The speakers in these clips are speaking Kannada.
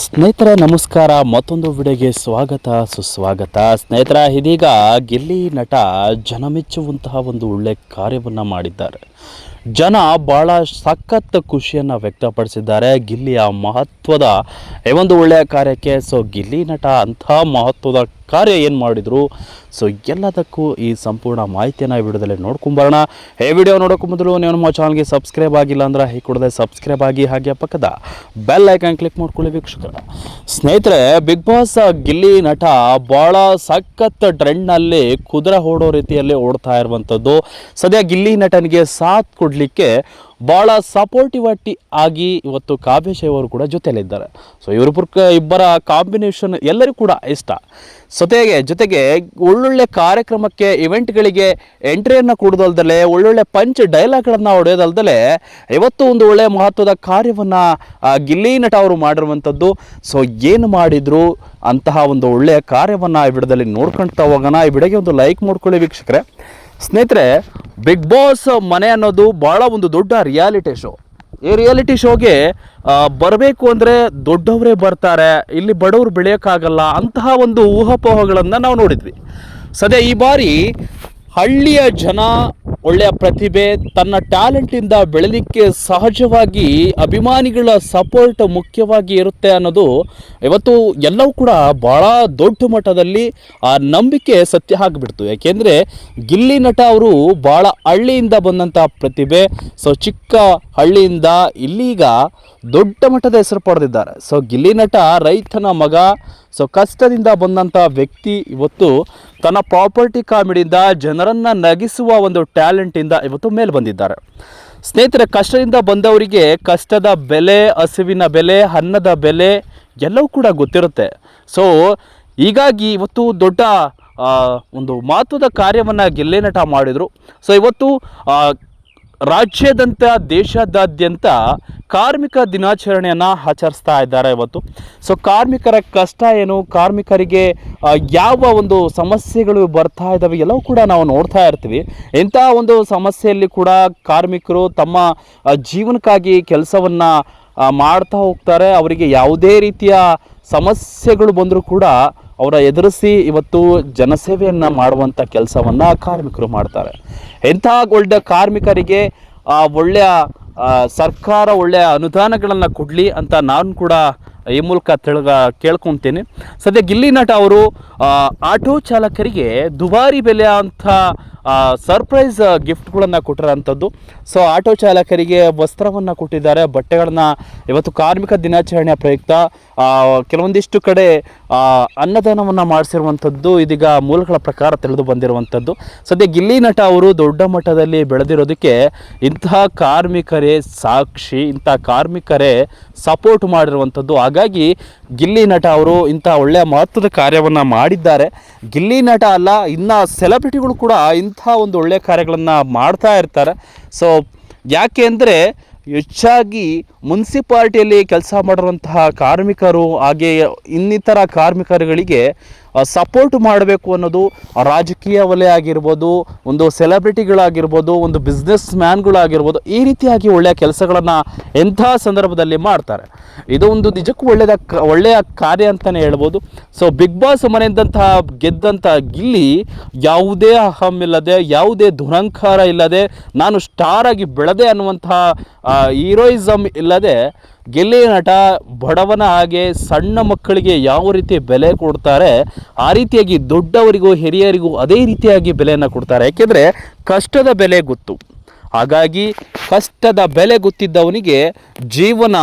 ಸ್ನೇಹಿತರೆ ನಮಸ್ಕಾರ. ಮತ್ತೊಂದು ವಿಡಿಯೋಗೆ ಸ್ವಾಗತ ಸುಸ್ವಾಗತ. ಸ್ನೇಹಿತರ, ಇದೀಗ ಗಿಲ್ಲಿ ನಟ ಜನಮೆಚ್ಚುವಂತಹ ಒಂದು ಒಳ್ಳೆ ಕಾರ್ಯವನ್ನು ಮಾಡಿದ್ದಾರೆ. ಜನ ಭಾಳ ಸಖತ್ ಖುಷಿಯನ್ನು ವ್ಯಕ್ತಪಡಿಸಿದ್ದಾರೆ ಗಿಲ್ಲಿಯ ಮಹತ್ವದ ಈ ಒಂದು ಒಳ್ಳೆಯ ಕಾರ್ಯಕ್ಕೆ. ಸೊ ಗಿಲ್ಲಿ ನಟ ಅಂಥ ಮಹತ್ವದ ಕಾರ್ಯ ಏನು ಮಾಡಿದರು, ಸೊ ಎಲ್ಲದಕ್ಕೂ ಈ ಸಂಪೂರ್ಣ ಮಾಹಿತಿಯನ್ನು ಈ ವಿಡಿಯೋದಲ್ಲಿ ನೋಡ್ಕೊಂಬರೋಣ. ಈ ವಿಡಿಯೋ ನೋಡೋಕ್ಕೂ ಮೊದಲು ನೀವು ನಮ್ಮ ಚಾನಲ್ಗೆ ಸಬ್ಸ್ಕ್ರೈಬ್ ಆಗಿಲ್ಲ ಅಂದ್ರೆ ಹೀಗೆ ಕೂಡಲೇ ಸಬ್ಸ್ಕ್ರೈಬ್ ಆಗಿ, ಹಾಗೆ ಪಕ್ಕದ ಬೆಲ್ ಐಕಾನ್ ಕ್ಲಿಕ್ ಮಾಡ್ಕೊಳ್ಳಿ ವೀಕ್ಷಕರ. ಸ್ನೇಹಿತರೆ, ಬಿಗ್ ಬಾಸ್ ಗಿಲ್ಲಿ ನಟ ಭಾಳ ಸಖತ್ ಟ್ರೆಂಡ್ನಲ್ಲಿ ಕುದುರೆ ಓಡೋ ರೀತಿಯಲ್ಲಿ ಓಡ್ತಾ ಇರುವಂಥದ್ದು. ಸದ್ಯ ಗಿಲ್ಲಿ ನಟನಿಗೆ ಸಾಥ್ ಕೊಡಲಿಕ್ಕೆ ಭಾಳ ಸಪೋರ್ಟಿವಿಟಿ ಆಗಿ ಇವತ್ತು ಕಾವ್ಯಶೈ ಅವರು ಕೂಡ ಜೊತೆಯಲ್ಲಿದ್ದಾರೆ. ಸೊ ಇಬ್ಬರ ಕಾಂಬಿನೇಷನ್ ಎಲ್ಲರಿಗೂ ಕೂಡ ಇಷ್ಟ. ಜೊತೆಗೆ ಒಳ್ಳೊಳ್ಳೆ ಕಾರ್ಯಕ್ರಮಕ್ಕೆ ಇವೆಂಟ್ಗಳಿಗೆ ಎಂಟ್ರಿಯನ್ನು ಕೊಡೋದಲ್ದಲೆ ಒಳ್ಳೊಳ್ಳೆ ಪಂಚ್ ಡೈಲಾಗ್ಗಳನ್ನು ಹೊಡೆಯೋದಲ್ದಲೆ ಇವತ್ತು ಒಂದು ಒಳ್ಳೆಯ ಮಹತ್ವದ ಕಾರ್ಯವನ್ನು ಗಿಲ್ಲಿ ನಟ ಅವರು ಮಾಡಿರುವಂಥದ್ದು. ಸೊ ಏನು ಮಾಡಿದ್ರು ಅಂತಹ ಒಂದು ಒಳ್ಳೆಯ ಕಾರ್ಯವನ್ನು ಈ ವಿಡಿಯೋದಲ್ಲಿ ನೋಡ್ಕೊಳ್ತಾ ಹೋಗೋಣ. ಈ ವಿಡಿಯೋಗೆ ಒಂದು ಲೈಕ್ ಮಾಡ್ಕೊಳ್ಳಿ ವೀಕ್ಷಕರೇ. ಸ್ನೇಹಿತರೆ, ಬಿಗ್ ಬಾಸ್ ಮನೆ ಅನ್ನೋದು ಭಾಳ ಒಂದು ದೊಡ್ಡ ರಿಯಾಲಿಟಿ ಶೋ. ಈ ರಿಯಾಲಿಟಿ ಶೋಗೆ ಬರಬೇಕು ಅಂದರೆ ದೊಡ್ಡವರೇ ಬರ್ತಾರೆ, ಇಲ್ಲಿ ಬಡವರು ಬೆಳೆಯೋಕ್ಕಾಗಲ್ಲ ಅಂತಹ ಒಂದು ಊಹಾಪೋಹಗಳನ್ನು ನಾವು ನೋಡಿದ್ವಿ. ಸದ್ಯ ಈ ಬಾರಿ ಹಳ್ಳಿಯ ಜನ ಒಳ್ಳೆಯ ಪ್ರತಿಭೆ ತನ್ನ ಟ್ಯಾಲೆಂಟಿಂದ ಬೆಳಲಿಕ್ಕೆ ಸಹಜವಾಗಿ ಅಭಿಮಾನಿಗಳ ಸಪೋರ್ಟ್ ಮುಖ್ಯವಾಗಿ ಇರುತ್ತೆ ಅನ್ನೋದು ಇವತ್ತು ಎಲ್ಲವೂ ಕೂಡ ಭಾಳ ದೊಡ್ಡ ಮಟ್ಟದಲ್ಲಿ ಆ ನಂಬಿಕೆ ಸತ್ಯ ಆಗಿಬಿಡ್ತು. ಯಾಕೆಂದರೆ ಗಿಲ್ಲಿ ನಟ ಅವರು ಭಾಳ ಹಳ್ಳಿಯಿಂದ ಬಂದಂಥ ಪ್ರತಿಭೆ. ಸೊ ಚಿಕ್ಕ ಹಳ್ಳಿಯಿಂದ ಇಲ್ಲೀಗ ದೊಡ್ಡ ಮಟ್ಟದ ಹೆಸರು ಪಡೆದಿದ್ದಾರೆ. ಸೊ ಗಿಲ್ಲಿ ನಟ ರೈತನ ಮಗ. ಸೊ ಕಷ್ಟದಿಂದ ಬಂದಂಥ ವ್ಯಕ್ತಿ ಇವತ್ತು ತನ್ನ ಪ್ರಾಪರ್ಟಿ ಕಾಮಿಡಿಯಿಂದ ಜನರನ್ನು ನಗಿಸುವ ಒಂದು ಟ್ಯಾಲೆಂಟಿಂದ ಇವತ್ತು ಮೇಲೆ ಬಂದಿದ್ದಾರೆ. ಸ್ನೇಹಿತರೆ, ಕಷ್ಟದಿಂದ ಬಂದವರಿಗೆ ಕಷ್ಟದ ಬೆಲೆ, ಹಸಿವಿನ ಬೆಲೆ, ಅನ್ನದ ಬೆಲೆ ಎಲ್ಲವೂ ಕೂಡ ಗೊತ್ತಿರುತ್ತೆ. ಸೊ ಹೀಗಾಗಿ ಇವತ್ತು ದೊಡ್ಡ ಒಂದು ಮಹತ್ವದ ಕಾರ್ಯವನ್ನು ಗಿಲ್ಲಿ ನಟ ಮಾಡಿದರು. ಸೊ ಇವತ್ತು ರಾಜ್ಯಾದ್ಯಂತ ದೇಶಾದ್ಯಂತ ಕಾರ್ಮಿಕ ದಿನಾಚರಣೆಯನ್ನು ಆಚರಿಸ್ತಾ ಇದ್ದಾರೆ ಇವತ್ತು. ಸೊ ಕಾರ್ಮಿಕರ ಕಷ್ಟ ಏನು, ಕಾರ್ಮಿಕರಿಗೆ ಯಾವ ಒಂದು ಸಮಸ್ಯೆಗಳು ಬರ್ತಾ ಇದ್ದಾವೆ ಎಲ್ಲವೂ ಕೂಡ ನಾವು ನೋಡ್ತಾ ಇರ್ತೀವಿ. ಇಂಥ ಒಂದು ಸಮಸ್ಯೆಯಲ್ಲಿ ಕೂಡ ಕಾರ್ಮಿಕರು ತಮ್ಮ ಜೀವನಕ್ಕಾಗಿ ಕೆಲಸವನ್ನು ಮಾಡ್ತಾ ಹೋಗ್ತಾರೆ. ಅವರಿಗೆ ಯಾವುದೇ ರೀತಿಯ ಸಮಸ್ಯೆಗಳು ಬಂದರೂ ಕೂಡ ಅವರ ಎದುರಿಸಿ ಇವತ್ತು ಜನಸೇವೆಯನ್ನು ಮಾಡುವಂಥ ಕೆಲಸವನ್ನು ಕಾರ್ಮಿಕರು ಮಾಡ್ತಾರೆ. ಇಂಥ ಒಳ್ಳೆಯ ಕಾರ್ಮಿಕರಿಗೆ ಒಳ್ಳೆಯ ಸರ್ಕಾರ ಒಳ್ಳೆಯ ಅನುದಾನಗಳನ್ನು ಕೊಡಲಿ ಅಂತ ನಾನು ಕೂಡ ಈ ಮೂಲಕ ಕೇಳ್ಕೊತೀನಿ. ಸದ್ಯ ಗಿಲ್ಲಿ ನಟ ಅವರು ಆಟೋ ಚಾಲಕರಿಗೆ ದುಬಾರಿ ಬೆಲೆ ಅಂತ ಸರ್ಪ್ರೈಸ್ ಗಿಫ್ಟ್ಗಳನ್ನು ಕೊಟ್ಟಿರೋಂಥದ್ದು. ಸೊ ಆಟೋ ಚಾಲಕರಿಗೆ ವಸ್ತ್ರವನ್ನು ಕೊಟ್ಟಿದ್ದಾರೆ, ಬಟ್ಟೆಗಳನ್ನು ಇವತ್ತು ಕಾರ್ಮಿಕ ದಿನಾಚರಣೆಯ ಪ್ರಯುಕ್ತ ಕೆಲವೊಂದಿಷ್ಟು ಕಡೆ ಅನ್ನದಾನವನ್ನು ಮಾಡಿಸಿರುವಂಥದ್ದು ಇದೀಗ ಮೂಲಗಳ ಪ್ರಕಾರ ತಿಳಿದು ಬಂದಿರುವಂಥದ್ದು. ಸದ್ಯ ಗಿಲ್ಲಿ ನಟ ಅವರು ದೊಡ್ಡ ಮಟ್ಟದಲ್ಲಿ ಬೆಳೆದಿರೋದಕ್ಕೆ ಇಂತಹ ಕಾರ್ಮಿಕರೇ ಸಾಕ್ಷಿ, ಇಂಥ ಕಾರ್ಮಿಕರೇ ಸಪೋರ್ಟ್ ಮಾಡಿರುವಂಥದ್ದು. ಹಾಗಾಗಿ ಗಿಲ್ಲಿ ನಟ ಅವರು ಇಂಥ ಒಳ್ಳೆಯ ಮಹತ್ವದ ಕಾರ್ಯವನ್ನು ಮಾಡಿದ್ದಾರೆ. ಗಿಲ್ಲಿ ನಟ ಅಲ್ಲ, ಇನ್ನು ಸೆಲೆಬ್ರಿಟಿಗಳು ಕೂಡ ಇಂಥ ಒಂದು ಒಳ್ಳೆಯ ಕಾರ್ಯಗಳನ್ನು ಮಾಡ್ತಾ ಇರ್ತಾರೆ. ಸೊ ಯಾಕೆ ಅಂದರೆ ಹೆಚ್ಚಾಗಿ ಮುನ್ಸಿಪಾಲ್ಟಿಯಲ್ಲಿ ಕೆಲಸ ಮಾಡಿರುವಂತಹ ಕಾರ್ಮಿಕರು ಹಾಗೆ ಇನ್ನಿತರ ಕಾರ್ಮಿಕರುಗಳಿಗೆ ಸಪೋರ್ಟ್ ಮಾಡಬೇಕು ಅನ್ನೋದು ರಾಜಕೀಯ ವಲಯ ಆಗಿರ್ಬೋದು, ಒಂದು ಸೆಲೆಬ್ರಿಟಿಗಳಾಗಿರ್ಬೋದು, ಒಂದು ಬಿಸ್ನೆಸ್ ಮ್ಯಾನ್ಗಳಾಗಿರ್ಬೋದು, ಈ ರೀತಿಯಾಗಿ ಒಳ್ಳೆಯ ಕೆಲಸಗಳನ್ನು ಎಂಥ ಸಂದರ್ಭದಲ್ಲಿ ಮಾಡ್ತಾರೆ. ಇದು ಒಂದು ನಿಜಕ್ಕೂ ಒಳ್ಳೆಯ ಕಾರ್ಯ ಅಂತಲೇ ಹೇಳ್ಬೋದು. ಸೊ ಬಿಗ್ ಬಾಸ್ ಮನೆಯಿಂದಂತಹ ಗೆದ್ದಂಥ ಗಿಲ್ಲಿ ಯಾವುದೇ ಅಹಂ ಇಲ್ಲದೆ, ಯಾವುದೇ ದುರಂಕಾರ ಇಲ್ಲದೆ, ನಾನು ಸ್ಟಾರ್ ಆಗಿ ಬೆಳೆದೆ ಅನ್ನುವಂತಹ ಹೀರೋಯಿಸಮ್ ಇಲ್ಲದೆ ಗಿಲ್ಲಿ ನಟ ಬಡವನ ಹಾಗೆ ಸಣ್ಣ ಮಕ್ಕಳಿಗೆ ಯಾವ ರೀತಿ ಬೆಲೆ ಕೊಡ್ತಾರೆ ಆ ರೀತಿಯಾಗಿ ದೊಡ್ಡವರಿಗೂ ಹಿರಿಯರಿಗೂ ಅದೇ ರೀತಿಯಾಗಿ ಬೆಲೆಯನ್ನು ಕೊಡ್ತಾರೆ. ಯಾಕೆಂದರೆ ಕಷ್ಟದ ಬೆಲೆ ಗೊತ್ತು. ಹಾಗಾಗಿ ಕಷ್ಟದ ಬೆಲೆ ಗೊತ್ತಿದ್ದವನಿಗೆ ಜೀವನ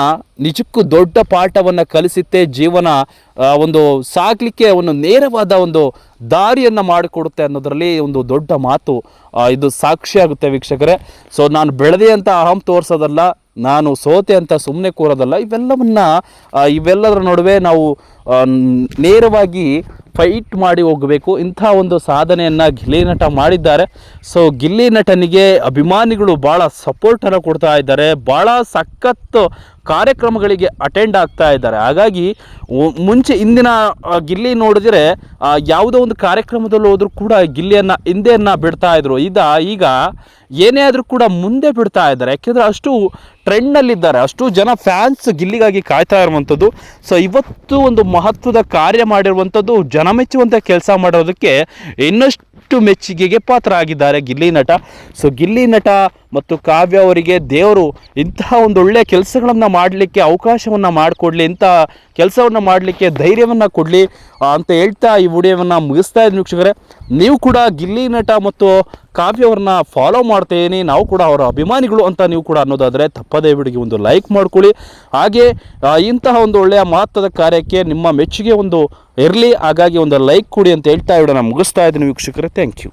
ನಿಜಕ್ಕೂ ದೊಡ್ಡ ಪಾಠವನ್ನು ಕಲಿಸುತ್ತೆ. ಜೀವನ ಒಂದು ಸಾಗಲಿಕ್ಕೆ ಒಂದು ನೇರವಾದ ಒಂದು ದಾರಿಯನ್ನು ಮಾಡಿಕೊಡುತ್ತೆ ಅನ್ನೋದರಲ್ಲಿ ಒಂದು ದೊಡ್ಡ ಮಾತು ಇದು ಸಾಕ್ಷಿಯಾಗುತ್ತೆ ವೀಕ್ಷಕರೇ. ಸೊ ನಾನು ಬೆಳೆದೆ ಅಂತ ಅಹಂ ತೋರಿಸೋದಲ್ಲ, ನಾನು ಸೋತೆ ಅಂತ ಸುಮ್ಮನೆ ಕೂರೋದಲ್ಲ. ಇವೆಲ್ಲದರ ನಡುವೆ ನಾವು ನೇರವಾಗಿ ಫೈಟ್ ಮಾಡಿ ಹೋಗಬೇಕು. ಇಂಥ ಒಂದು ಸಾಧನೆಯನ್ನು ಗಿಲ್ಲಿ ನಟ ಮಾಡಿದ್ದಾರೆ. ಸೊ ಗಿಲ್ಲಿ ನಟನಿಗೆ ಅಭಿಮಾನಿಗಳು ಭಾಳ ಸಪೋರ್ಟನ್ನು ಕೊಡ್ತಾ ಇದ್ದಾರೆ. ಭಾಳ ಸಖತ್ತು ಕಾರ್ಯಕ್ರಮಗಳಿಗೆ ಅಟೆಂಡ್ ಆಗ್ತಾ ಇದ್ದಾರೆ. ಹಾಗಾಗಿ ಮುಂಚೆ ಇಂದಿನ ಗಿಲ್ಲಿ ನೋಡಿದರೆ ಯಾವುದೋ ಒಂದು ಕಾರ್ಯಕ್ರಮದಲ್ಲಿ ಹೋದರೂ ಕೂಡ ಗಿಲ್ಲಿಯನ್ನು ಹಿಂದೆಯನ್ನು ಬಿಡ್ತಾ ಇದ್ರು. ಈಗ ಏನೇ ಆದರೂ ಕೂಡ ಮುಂದೆ ಬಿಡ್ತಾ ಇದ್ದಾರೆ. ಯಾಕೆಂದರೆ ಅಷ್ಟು ಟ್ರೆಂಡ್ನಲ್ಲಿದ್ದಾರೆ, ಅಷ್ಟು ಜನ ಫ್ಯಾನ್ಸ್ ಗಿಲ್ಲಿಗಾಗಿ ಕಾಯ್ತಾ ಇರುವಂಥದ್ದು. ಸೊ ಇವತ್ತು ಒಂದು ಮಹತ್ವದ ಕಾರ್ಯ ಮಾಡಿರುವಂಥದ್ದು, ಜನ ಮೆಚ್ಚುವಂಥ ಕೆಲಸ ಮಾಡೋದಕ್ಕೆ ಇನ್ನಷ್ಟು ಮೆಚ್ಚುಗೆಗೆ ಪಾತ್ರ ಆಗಿದ್ದಾರೆ ಗಿಲ್ಲಿ ನಟ. ಸೊ ಗಿಲ್ಲಿ ನಟ ಮತ್ತು ಕಾವ್ಯ ಅವರಿಗೆ ದೇವರು ಇಂತಹ ಒಂದು ಒಳ್ಳೆಯ ಕೆಲಸಗಳನ್ನು ಮಾಡಲಿಕ್ಕೆ ಅವಕಾಶವನ್ನು ಮಾಡಿಕೊಡ್ಲಿ, ಇಂಥ ಕೆಲಸವನ್ನು ಮಾಡಲಿಕ್ಕೆ ಧೈರ್ಯವನ್ನು ಕೊಡಲಿ ಅಂತ ಹೇಳ್ತಾ ಈ ವಿಡಿಯೋವನ್ನು ಮುಗಿಸ್ತಾ ಇದ್ದೀನಿ ವೀಕ್ಷಕರೇ. ನೀವು ಕೂಡ ಗಿಲ್ಲಿ ನಟ ಮತ್ತು ಕಾವ್ಯ ಅವ್ರನ್ನ ಫಾಲೋ ಮಾಡ್ತಾಯಿದ್ದೀನಿ, ನಾವು ಕೂಡ ಅವರ ಅಭಿಮಾನಿಗಳು ಅಂತ ನೀವು ಕೂಡ ಅನ್ನೋದಾದರೆ ತಪ್ಪದೇ ವಿಡಿಯೋಗೆ ಒಂದು ಲೈಕ್ ಮಾಡ್ಕೊಳ್ಳಿ. ಹಾಗೆ ಇಂತಹ ಒಂದು ಒಳ್ಳೆಯ ಮಹತ್ವದ ಕಾರ್ಯಕ್ಕೆ ನಿಮ್ಮ ಮೆಚ್ಚುಗೆ ಒಂದು ಇರಲಿ, ಹಾಗಾಗಿ ಒಂದು ಲೈಕ್ ಕೊಡಿ ಅಂತ ಹೇಳ್ತಾ ವಿಡಿಯೋನ ಮುಗಿಸ್ತಾ ಇದ್ದೀನಿ ವೀಕ್ಷಕರೇ. Thank you.